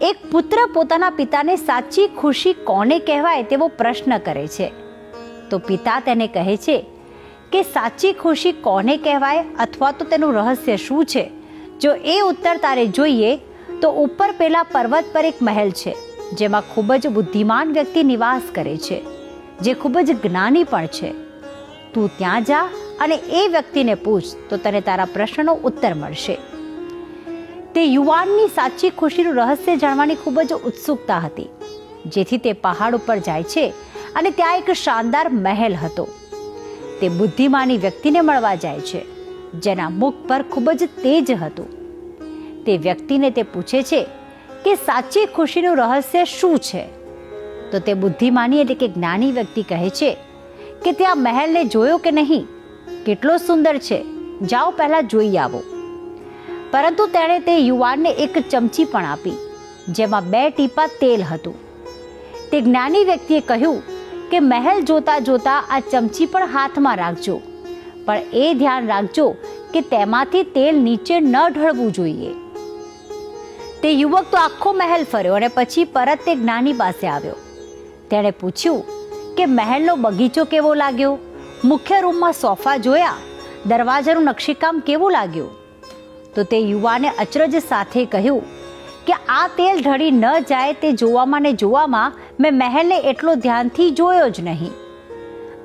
એક પુત્ર પોતાના પિતાને સાચી ખુશી કોને કહેવાય તેવો પ્રશ્ન કરે છે. તો પિતા તેને કહે છે કે સાચી ખુશી કોને કહેવાય અથવા તો તેનું રહસ્ય શું છે. જો એ ઉત્તર તારે જોઈએ તો ઉપર પેલા પર્વત પર એક મહેલ છે, જેમાં ખૂબ જ બુદ્ધિમાન વ્યક્તિ નિવાસ કરે છે, જે ખૂબ જ જ્ઞાની પણ છે. તું ત્યાં જા અને એ વ્યક્તિને પૂછ તો તને તારા પ્રશ્નનો ઉત્તર મળશે. તે યુવાનની સાચી ખુશીનું રહસ્ય જાણવાની ખૂબ જ ઉત્સુકતા હતી, જેથી તે પહાડ ઉપર જાય છે અને ત્યાં એક શાનદાર મહેલ હતો. તે બુદ્ધિમાની વ્યક્તિને મળવા જાય છે, જેના મુખ પર ખૂબ જ તેજ હતું. તે વ્યક્તિને તે પૂછે છે કે સાચી ખુશીનું રહસ્ય શું છે. તો તે બુદ્ધિમાની એટલે કે જ્ઞાની વ્યક્તિ કહે છે કે તે આ મહેલને જોયો કે નહીં, કેટલો સુંદર છે, જાઓ પહેલાં જોઈ આવો. પરંતુ તેણે તે યુવાનને એક ચમચી પણ આપી, જેમાં 2 ટીપા તેલ હતું. તે જ્ઞાની વ્યક્તિએ કહ્યું કે મહેલ જોતા જોતા આ ચમચી પણ હાથમાં રાખજો, પણ એ ધ્યાન રાખજો કે તેમાંથી તેલ નીચે ન ઢળવું જોઈએ. તે યુવક તો આખો મહેલ ફર્યો અને પછી પરત તે જ્ઞાની પાસે આવ્યો. તેણે પૂછ્યું કે મહેલનો બગીચો કેવો લાગ્યો, મુખ્ય રૂમમાં સોફા જોયા, દરવાજાનું નકશીકામ કેવું લાગ્યું. તો તે યુવાને અચરજ સાથે કહ્યું કે આ તેલ ઢળી ન જાય તે જોવામાં ને જોવામાં મેં મહેલને એટલો ધ્યાનથી જોયો જ નહીં.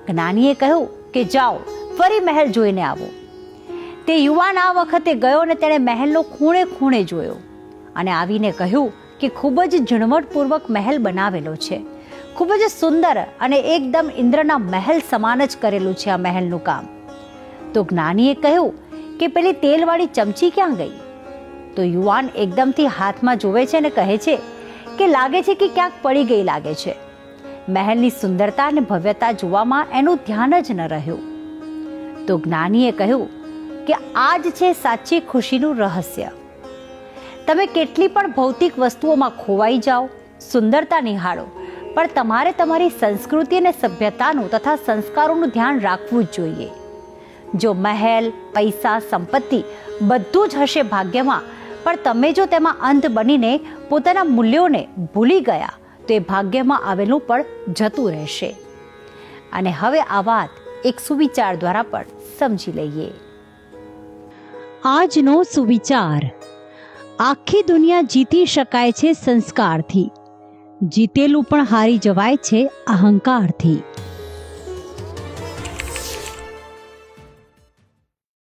જ્ઞાનીએ કહ્યું કે જાઓ ફરી મહેલ જોઈને આવો. તે યુવાન આ વખતે ગયો અને તેણે મહેલનો ખૂણે ખૂણે જોયો અને આવીને કહ્યું કે ખૂબ જ ઝીણવટપૂર્વક મહેલ બનાવેલો છે, ખૂબ જ સુંદર અને એકદમ ઇન્દ્રના મહેલ સમાન જ કરેલું છે આ મહેલનું કામ. તો જ્ઞાનીએ કહ્યું કે પેલી તેલવાળી ચમચી ક્યાં ગઈ. તો યુવાન એકદમથી હાથમાં જોવે છે અને કહે છે કે લાગે છે કે ક્યાંક પડી ગઈ લાગે છે. મહેલની સુંદરતા અને ભવ્યતા જોવામાં એનું ધ્યાન જ ન રહ્યું. તો જ્ઞાનીએ કહ્યું કે આ જ છે સાચી ખુશીનું રહસ્ય. તમે કેટલી પણ ભૌતિક વસ્તુઓમાં ખોવાઈ જાઓ, સુંદરતા નિહાળો, પણ તમારે તમારી સંસ્કૃતિ અને સભ્યતાનું તથા સંસ્કારોનું ધ્યાન રાખવું જ જોઈએ. જો મહેલ, પૈસા, સંપત્તિ બધું જ હશે ભાગ્યમાં, પણ તમે જો તેમાં અંધ બનીને પોતાના મૂલ્યોને ભૂલી ગયા તો એ ભાગ્યમાં આવેલું પણ જતું રહેશે. અને હવે આ વાત એક સુવિચાર દ્વારા પણ સમજી લઈએ. આજનો સુવિચાર: આખી દુનિયા જીતી શકાય છે સંસ્કારથી, જીતેલું પણ હારી જવાય છે અહંકારથી.